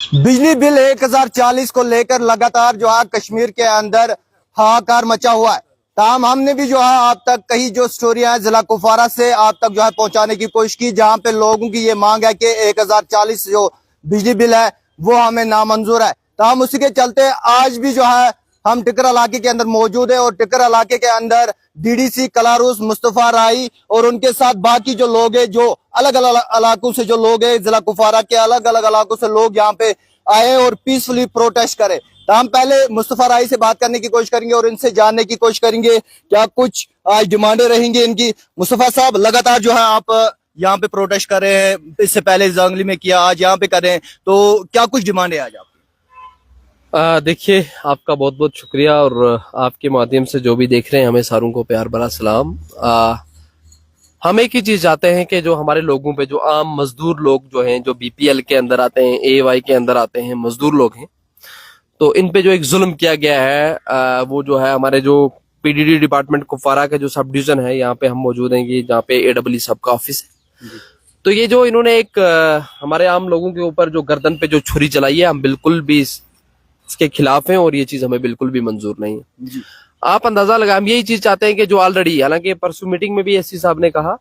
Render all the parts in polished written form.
बिजली बिल 1040 को लेकर लगातार जो है कश्मीर के अंदर हाहाकार मचा हुआ है। ताहम हमने भी जो है आप तक कई जो स्टोरियां हैं जिला कुपवारा से आप तक जो है पहुंचाने की कोशिश की, जहां पे लोगों की ये मांग है कि 1040 जो बिजली बिल है वो हमें नामंजूर है। ताहम उसी के चलते आज भी जो है हम टिकर इलाके के अंदर मौजूद है और टिकर इलाके के अंदर डीडीसी कलारूस मुस्तफा राई और उनके साथ बाकी जो लोग हैं, जो अलग अलग इलाकों से जो लोग हैं, जिला कुपवारा के अलग अलग इलाकों से लोग यहाँ पे आए और पीसफुली प्रोटेस्ट करे। तो हम पहले मुस्तफा राई से बात करने की कोशिश करेंगे और इनसे जानने की कोशिश करेंगे क्या कुछ आज डिमांडें रहेंगी इनकी। मुस्तफा साहब, लगातार जो है आप यहाँ पे प्रोटेस्ट कर रहे हैं, इससे पहले जंगली में किया, आज यहाँ पे कर रहे हैं, तो क्या कुछ डिमांड है आज आपकी? देखिए, आपका बहुत बहुत शुक्रिया और आपके माध्यम से जो भी देख रहे हैं हमें सारों को प्यार भरा सलाम। हम एक ही चीज चाहते हैं कि जो हमारे लोगों पे, जो आम मजदूर लोग जो हैं, जो बीपीएल के अंदर आते हैं, एवाई के अंदर आते हैं, मजदूर लोग हैं, तो इन पे जो एक जुल्म किया गया है, वो जो है हमारे जो पीडीडी डिपार्टमेंट कुपवारा का जो सब डिवीजन है, यहाँ पे हम मौजूद हैं, कि जहाँ पे एडब्ल्यू सब का ऑफिस है। तो ये जो इन्होंने एक हमारे आम लोगों के ऊपर जो गर्दन पे जो छुरी चलाई है, हम बिल्कुल भी इसके खिलाफ हैं और ये चीज हमें बिल्कुल भी मंजूर नहीं है। आप अंदाजा लगा, हम यही चीज चाहते हैं कि जो ऑलरेडी, हालांकि परसों मीटिंग में भी एससी साहब ने कहा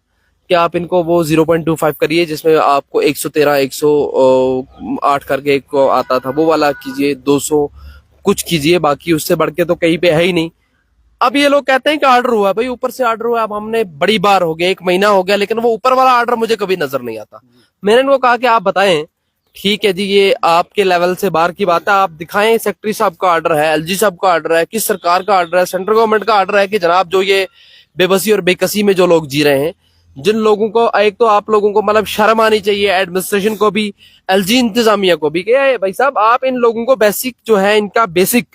कि आप इनको वो 0.25 करिए, जिसमें आपको 113 108 करके एक आता था, वो वाला कीजिए, 200 कुछ कीजिए, बाकी उससे बढ़ के तो कहीं पे है ही नहीं। अब ये लोग कहते हैं कि ऑर्डर हुआ, भाई ऊपर से ऑर्डर हुआ। अब हमने बड़ी बार हो गया, 1 महीना हो गया, लेकिन वो ऊपर वाला ऑर्डर मुझे कभी नजर नहीं आता। मैंने इनको कहा कि आप बताएं, ठीक है जी, ये आपके लेवल से बाहर की बात है, आप दिखाएं सेक्रेटरी साहब का ऑर्डर है, एलजी साहब का ऑर्डर है, किस सरकार का ऑर्डर है, सेंट्रल गवर्नमेंट का ऑर्डर है कि जनाब जो ये बेबसी और बेकसी में जो लोग जी रहे हैं, जिन लोगों को, एक तो आप लोगों को मतलब शर्म आनी चाहिए, एडमिनिस्ट्रेशन को भी, एलजी इंतजामिया को भी, कि भाई साहब आप इन लोगों को बेसिक जो है, इनका बेसिक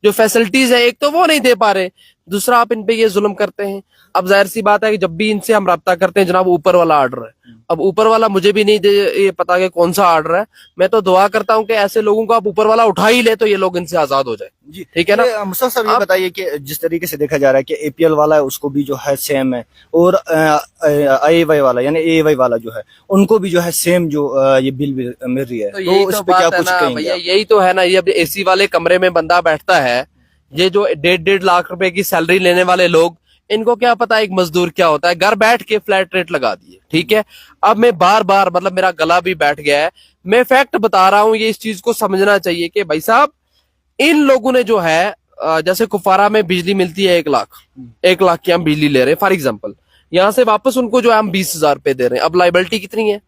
जो फैसिलिटीज है, एक तो वो नहीं दे पा रहे, दूसरा आप इन पे ये जुल्म करते हैं। अब जाहिर सी बात है कि जब भी इनसे हम रब्ता करते हैं, जनाब ऊपर वाला ऑर्डर है, अब ऊपर वाला मुझे भी नहीं ये पता कि कौन सा ऑर्डर है। मैं तो दुआ करता हूं कि ऐसे लोगों को आप ऊपर वाला उठा ही ले तो ये लोग इनसे आजाद हो जाए। जी ठीक है ना। मुस्तफा साहब, ये बताइए कि जिस तरीके से देखा जा रहा है कि एपीएल वाला है उसको भी जो है सेम है और आईवाई वाला यानी एवाई वाला जो है उनको भी जो है सेम जो ये बिल मिल रही है, तो इस पे क्या कुछ कहेंगे? भैया यही तो है ना, ये अब एसी वाले कमरे में बंदा बैठता है, ये जो 1.5 लाख रुपए की सैलरी लेने वाले लोग, इनको क्या पता एक मजदूर क्या होता है। घर बैठ के फ्लैट रेट लगा दिए, ठीक है। अब मैं बार बार, मतलब मेरा गला भी बैठ गया है, मैं फैक्ट बता रहा हूं, ये इस चीज को समझना चाहिए कि भाई साहब इन लोगों ने जो है, जैसे कुपवारा में बिजली मिलती है 1 लाख की हम बिजली ले रहे हैं फॉर एग्जाम्पल, यहाँ से वापस उनको जो है हम 20,000 रुपए दे रहे हैं। अब लाइबिलिटी कितनी है?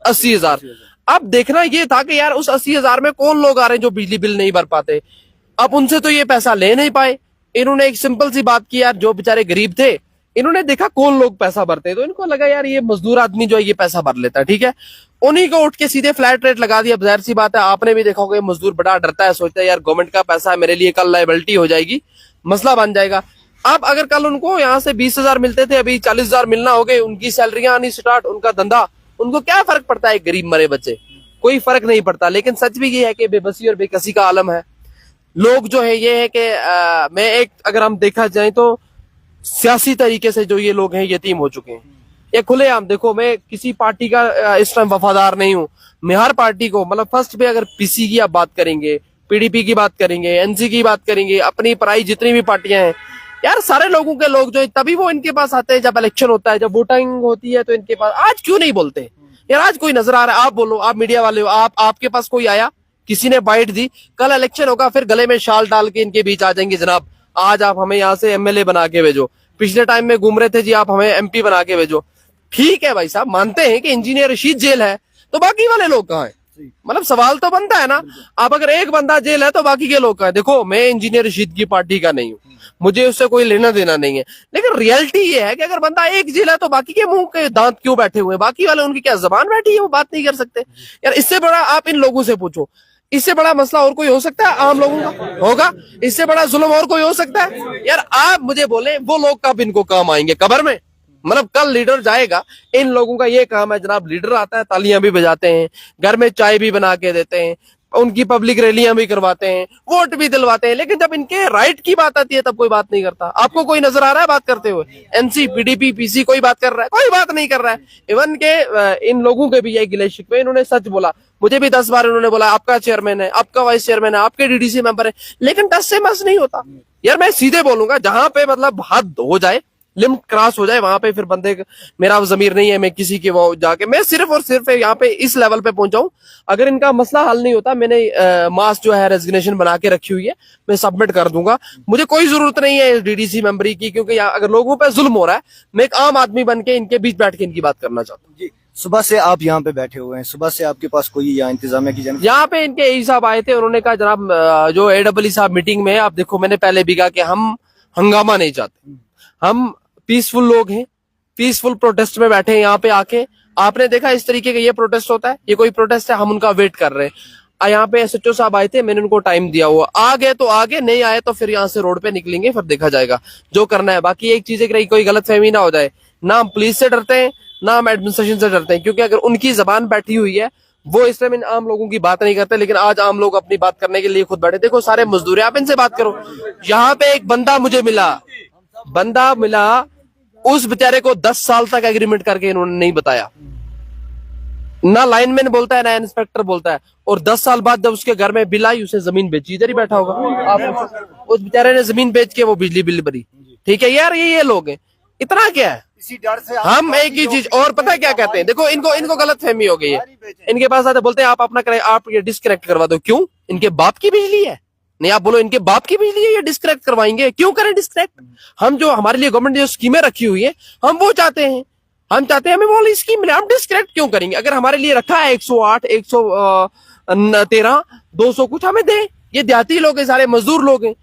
80,000। अब देखना ये था कि यार उस 80,000 में कौन लोग आ रहे हैं जो बिजली बिल नहीं भर पाते। अब उनसे तो ये पैसा ले नहीं पाए। इन्होंने एक सिंपल सी बात की, यार जो बेचारे गरीब थे, इन्होंने देखा कौन लोग पैसा भरते हैं, तो इनको लगा यार ये मजदूर आदमी जो है ये पैसा भर लेता है, ठीक है। उन्हीं को उठ के सीधे फ्लैट रेट लगा दिया। अब जाहिर सी बात है, आपने भी देखा होगा, मजदूर बड़ा डरता है, सोचता है यार गवर्नमेंट का पैसा है, मेरे लिए कल लायबिलिटी हो जाएगी, मसला बन जाएगा। अब अगर कल उनको यहाँ से 20,000 मिलते थे, अभी 40,000 मिलना हो गए, उनकी सैलरियां आनी स्टार्ट, उनका धंधा, उनको क्या फर्क पड़ता है? गरीब मरे बच्चे, कोई फर्क नहीं पड़ता। लेकिन सच भी ये है कि बेबसी और बेकसी का आलम है। लोग जो है ये है कि मैं एक, अगर हम देखा जाए तो सियासी तरीके से जो ये लोग हैं यतीम हो चुके हैं। ये खुलेआम देखो, मैं किसी पार्टी का इस टाइम वफादार नहीं हूं, मैं हर पार्टी को, मतलब फर्स्ट पे अगर पीसी की आप बात करेंगे, पीडीपी की बात करेंगे, एनसी की बात करेंगे, अपनी पराई जितनी भी पार्टियां हैं, यार सारे लोगों के लोग जो है तभी वो इनके पास आते हैं जब इलेक्शन होता है, जब वोटिंग होती है तो इनके पास। आज क्यों नहीं बोलते यार? आज कोई नजर आ रहा है? आप बोलो, आप मीडिया वाले हो, आपके पास कोई आया, किसी ने बाइट दी? कल इलेक्शन होगा, फिर गले में शाल डाल के इनके बीच आ जाएंगे, जनाब आज आप हमें यहाँ से एमएलए बना के भेजो, पिछले टाइम में घूम रहे थे जी, आप हमें एमपी बना के भेजो। ठीक है भाई साहब, मानते हैं कि इंजीनियर रशीद जेल है, तो बाकी वाले लोग कहाँ हैं? मतलब सवाल तो बनता है ना। अब अगर एक बंदा जेल है तो बाकी के लोग कहाँ हैं? देखो, मैं इंजीनियर रशीद की पार्टी का नहीं हूँ, मुझे उससे कोई लेना देना नहीं है, लेकिन रियलिटी ये है कि अगर बंदा एक जेल है तो बाकी के मुंह के दांत क्यों बैठे हुए हैं? बाकी वाले, उनकी क्या जबान बैठी है, वो बात नहीं कर सकते? यार इससे बड़ा आप इन लोगों से पूछो, इससे बड़ा मसला और कोई हो सकता है? आम लोगों का होगा? इससे बड़ा जुल्म और कोई हो सकता है? यार आप मुझे बोले, वो लोग कब इनको काम आएंगे? कब्र में? मतलब कल लीडर जाएगा, इन लोगों का ये काम है जनाब, लीडर आता है, तालियां भी बजाते हैं, घर में चाय भी बना के देते हैं, उनकी पब्लिक रैलियां भी करवाते हैं, वोट भी दिलवाते हैं, लेकिन जब इनके राइट की बात आती है तब कोई बात नहीं करता। आपको कोई नजर आ रहा है बात करते हुए? एनसी, पीडीपी, पीसी कोई बात कर रहा है? कोई बात नहीं कर रहा है। इवन के इन लोगों के भी ये गिले शिकवे, इन्होंने सच बोला, मुझे भी 10 बार उन्होंने बोला आपका चेयरमैन है, आपका वाइस चेयरमैन है, आपके डीडीसी मेंबर है, लेकिन 10 से मस नहीं होता। यार मैं सीधे बोलूंगा, जहां पे मतलब हद हो जाए, लिमिट क्रॉस हो जाए, वहां पे फिर बंदे मेरा जमीर नहीं है मैं किसी के वो जाके मैं सिर्फ और सिर्फ यहाँ पे इस लेवल पे पहुंचाऊं। अगर इनका मसला हल नहीं होता, मैंने मास जो है रेजिग्नेशन बना के रखी हुई है, मैं सबमिट कर दूंगा। मुझे कोई जरूरत नहीं है डीडीसी मेंबरी की, क्योंकि यहाँ अगर लोगों पे जुल्म हो रहा है, मैं एक आम आदमी बन के इनके बीच बैठ के इनकी बात करना चाहता हूँ। जी, सुबह से आप यहाँ पे बैठे हुए हैं, सुबह से आपके पास कोई यहाँ इंतजामिया की जानकारी? यहाँ पे इनके एई साहब आए थे, उन्होंने कहा जनाब जो AEE साहब मीटिंग में, आप देखो मैंने पहले भी कहा कि हम हंगामा नहीं चाहते, हम पीसफुल लोग हैं, पीसफुल प्रोटेस्ट में बैठे हैं। यहाँ पे आके आपने देखा इस तरीके का ये प्रोटेस्ट होता है, ये कोई प्रोटेस्ट है, हम उनका वेट कर रहे हैं। यहाँ पे SHO साहब आए थे, मैंने उनको टाइम दिया हुआ, आ गए तो आगे, नहीं आए तो फिर यहाँ से रोड पे निकलेंगे, फिर देखा जाएगा जो करना है। बाकी एक चीज है कि कोई गलतफहमी ना हो जाए, ना हम पुलिस से डरते हैं, ना हम एडमिनिस्ट्रेशन से डरते हैं, क्योंकि अगर उनकी जबान बैठी हुई है, वो इस टाइम इन आम लोगों की बात नहीं करते, लेकिन आज आम लोग अपनी बात करने के लिए खुद बैठे। देखो सारे मजदूर हैं, आप इनसे बात करो। यहाँ पे एक बंदा मुझे मिला, उस बेचारे को 10 साल तक एग्रीमेंट करके इन्होंने नहीं बताया, ना लाइनमैन बोलता है ना इंस्पेक्टर बोलता है, और 10 साल बाद जब उसके घर में बिल आई, उसने जमीन बेची, इधर ही बैठा होगा आप, उस बेचारे ने जमीन बेच के वो बिजली बिल भरी। ठीक है यार, ये लोग हैं, इतना क्या है? इसी डर से हम एक ही चीज, और पता है क्या कहते हैं, देखो इनको गलत फहमी हो गई है। इनके पास आते बोलते हैं आप अपना आप ये डिस्कनेक्ट करवा दो। क्यों? इनके बाप की बिजली है? नहीं, आप बोलो इनके बाप की बिजली है, ये डिस्कनेक्ट करवाएंगे? क्यों करें डिस्कनेक्ट? हम जो हमारे लिए गवर्नमेंट जो स्कीमें रखी हुई है, हम वो चाहते हैं, हम चाहते हैं हमें वो वाली स्कीम मिले, हम डिस्कनेक्ट क्यों करेंगे? अगर हमारे लिए रखा है 108, 113, 200 कुछ हमें दे। ये देहाती लोग हैं, सारे मजदूर लोग हैं,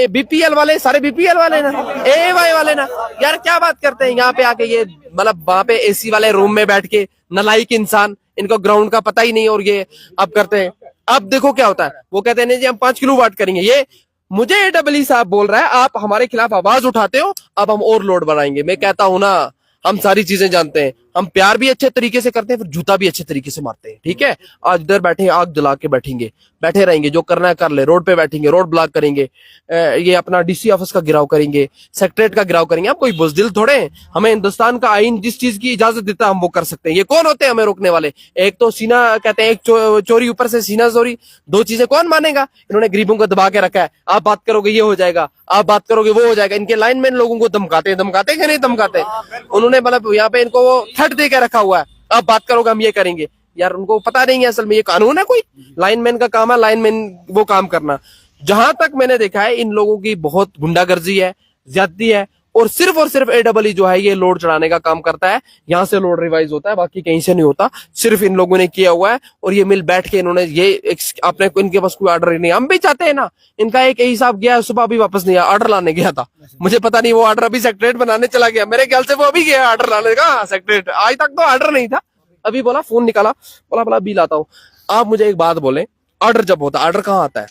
BPL वाले सारे BPL वाले ना, AY वाले ना। यार क्या बात करते हैं यहाँ पे आके, ये मतलब वहां पे AC वाले रूम में बैठ के नालायक इंसान, इनको ग्राउंड का पता ही नहीं, और ये अब करते हैं। अब देखो क्या होता है, वो कहते हैं नहीं जी हम 5 किलोवाट करेंगे। ये मुझे AEE साहब बोल रहा है आप हमारे खिलाफ आवाज उठाते हो, अब हम और लोड बनाएंगे। मैं कहता हूं ना, हम सारी चीजें जानते हैं, हम प्यार भी अच्छे तरीके से करते हैं, फिर जूता भी अच्छे तरीके से मारते हैं। ठीक है, आज इधर बैठे आग जला के बैठे रहेंगे, जो करना है कर ले, रोड पे बैठेंगे, रोड ब्लॉक करेंगे, ये अपना DC ऑफिस का गिराव करेंगे, सेक्रेटरीट का गिराव करेंगे। हम कोई बुजदिल थोड़े हैं, हमें हिंदुस्तान का आईन जिस चीज की इजाजत देता है हम वो कर सकते हैं। ये कौन होते हैं हमें रोकने वाले? एक तो सीना कहते हैं, एक चोरी, ऊपर से सीना चोरी, दो चीजें कौन मानेगा? इन्होंने गरीबों को दबा के रखा है, आप बात करोगे ये हो जाएगा, आप बात करोगे वो हो जाएगा। इनके लाइनमैन लोगों को धमकाते कि नहीं धमकाते? उन्होंने मतलब यहाँ पे इनको वो थट दे के रखा हुआ है, आप बात करोगे हम ये करेंगे। यार उनको पता नहीं है असल में ये कानून है, कोई लाइनमैन का काम है लाइनमैन वो काम करना। जहां तक मैंने देखा है इन लोगों की बहुत गुंडागर्दी है, ज्यादती है, और सिर्फ AEE जो है ये लोड चढ़ाने का काम करता है। यहाँ से लोड रिवाइज होता है, बाकी कहीं से नहीं होता, सिर्फ इन लोगों ने किया हुआ है। और ये मिल बैठ के इन्होंने ये अपने इनके पास कोई ऑर्डर ही नहीं। हम भी चाहते हैं ना, इनका एक हिसाब गया सुबह, अभी वापस नहीं आया, ऑर्डर लाने गया था, मुझे पता नहीं वो ऑर्डर अभी सेक्रेटरीट बनाने चला गया, मेरे ख्याल से वो अभी गया ऑर्डर लाने का सेक्रेटरीट। आज तक तो ऑर्डर नहीं था, अभी बोला, फोन निकाला, बोला बिल आता हूँ। आप मुझे एक बात बोले, ऑर्डर जब होता है, ऑर्डर कहाँ आता है?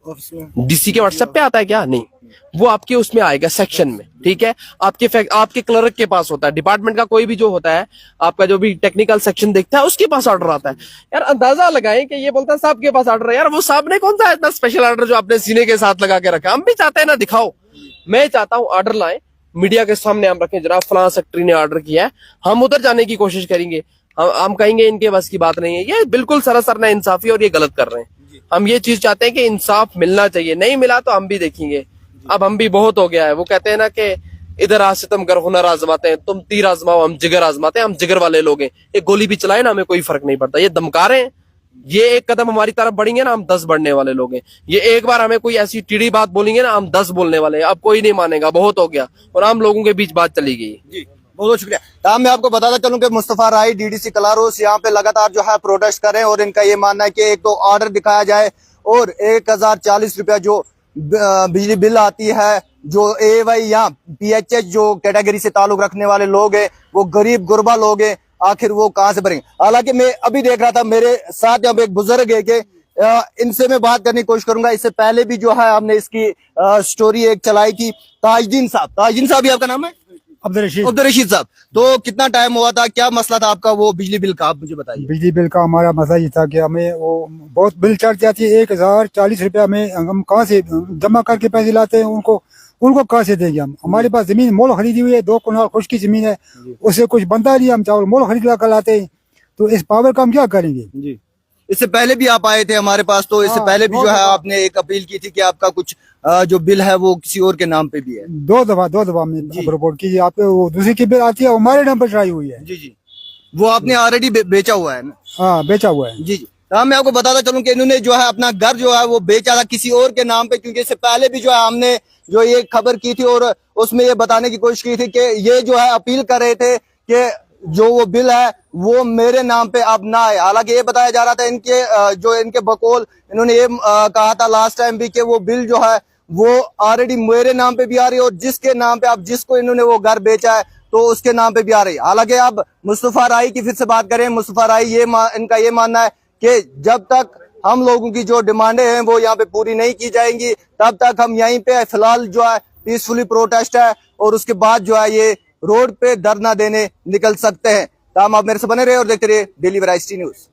DC के व्हाट्सएप पे आता है क्या? नहीं, वो आपके उसमें आएगा सेक्शन में। ठीक है, आपके क्लर्क के पास होता है, डिपार्टमेंट का कोई भी जो होता है, आपका जो भी टेक्निकल सेक्शन देखता है उसके पास ऑर्डर आता है। यार अंदाजा लगाएं कि ये बोलता है साहब के पास ऑर्डर है, यार वो साहब ने कौन सा इतना स्पेशल ऑर्डर जो आपने सीने के साथ लगा के रखा? हम भी चाहते हैं ना, दिखाओ। मैं चाहता हूँ ऑर्डर लाएं, मीडिया के सामने हम रखें, जनाब फलां सेक्रेटरी ने ऑर्डर किया है, हम उधर जाने की कोशिश करेंगे। हम कहेंगे इनके बस की बात नहीं है, ये बिल्कुल सरासर ना इंसाफी और ये गलत कर रहे हैं। हम ये चीज चाहते हैं कि इंसाफ मिलना चाहिए, नहीं मिला तो हम भी देखेंगे। अब हम भी बहुत हो गया है, वो कहते हैं ना कि इधर आज सितम कर हुनर आजमाते हैं, तुम तीर आजमाओ हम जिगर आजमाते हैं। हम जिगर वाले लोग हैं, एक गोली भी चलाए ना हमें कोई फर्क नहीं पड़ता। ये धमका रहे हैं, ये एक कदम हमारी तरफ बढ़ेंगे ना, हम 10 बढ़ने वाले लोग हैं। ये एक बार हमें कोई ऐसी टीढ़ी बात बोलेंगे ना, हम 10 बोलने वाले हैं। अब कोई नहीं मानेगा, बहुत हो गया, और आम लोगों के बीच बात चली गई। बहुत शुक्रिया। तमाम मैं आपको बताता चलूं कि मुस्तफा राई DDC कलारोस यहाँ पे लगातार जो है प्रोटेस्ट करें, और इनका ये मानना है कि एक तो ऑर्डर दिखाया जाए, और 1040 रुपया जो बिजली बिल आती है, जो AY या PHH जो कैटेगरी से ताल्लुक रखने वाले लोग हैं, वो गरीब गुरबा लोग हैं, आखिर वो कहाँ से भरेंगे? हालांकि मैं अभी देख रहा था, मेरे साथ यहाँ पे एक बुजुर्ग है, कि इनसे मैं बात करने की कोशिश करूंगा। इससे पहले भी जो है हमने इसकी स्टोरी एक चलाई थी। ताजुद्दीन साहब, ये आपका नाम है? अब्दुल रशीद साहब, तो कितना टाइम हुआ था, क्या मसला था आपका वो बिजली बिल का, आप मुझे बताइए। बिजली बिल का हमारा मसला ये था कि हमें वो बहुत बिल चढ़ जाती है, 1040 रुपया में हम कहाँ से जमा करके पैसे लाते हैं, उनको कहाँ से देंगे हम? हमारे पास जमीन मोल खरीदी हुई है, 2 कनाल खुशकी जमीन है, उससे कुछ बनता नहीं, हम चावल मोल खरीद कर लाते हैं, तो इस पावर का हम क्या करेंगे? जी, इससे पहले भी आप आए थे हमारे पास, तो इससे हाँ, पहले भी बहुत जो है दफा। आपने एक अपील की थी कि आपका कुछ जो बिल है वो किसी और के नाम पे भी है। दो दफा में रिपोर्ट की आप, वो दूसरी की बिल आती है, हमारे नाम पर चढ़ाई हुई है। जी जी, वो आपने ऑलरेडी बेचा हुआ है ना? हाँ, बेचा हुआ है। जी जी। तो मैं आपको बताता चलूं कि इन्होंने जो है अपना घर जो है वो बेचा था किसी और के नाम पे, क्योंकि इससे पहले भी जो है हमने जो ये खबर की थी और उसमें ये बताने की कोशिश की थी कि ये जो है अपील कर रहे थे कि जो वो बिल है वो मेरे नाम पे अब ना आए। हालांकि ये बताया जा रहा था इनके जो इनके बकौल इन्होंने ये कहा था लास्ट टाइम भी कि वो बिल जो है वो ऑलरेडी मेरे नाम पे भी आ रही है और जिसके नाम पे अब जिसको इन्होंने वो घर बेचा है तो उसके नाम पे भी आ रही है। हालांकि अब मुस्तफा राई की फिर से बात करें, मुस्तफा राई इनका ये मानना है कि जब तक हम लोगों की जो डिमांडें हैं वो यहाँ पे पूरी नहीं की जाएंगी तब तक हम यहीं पे फिलहाल जो है पीसफुली प्रोटेस्ट है और उसके बाद जो है ये रोड पे धरना देने निकल सकते हैं। तमाम आप मेरे से बने रहे और देखते रहिए डेली वैरायटी न्यूज।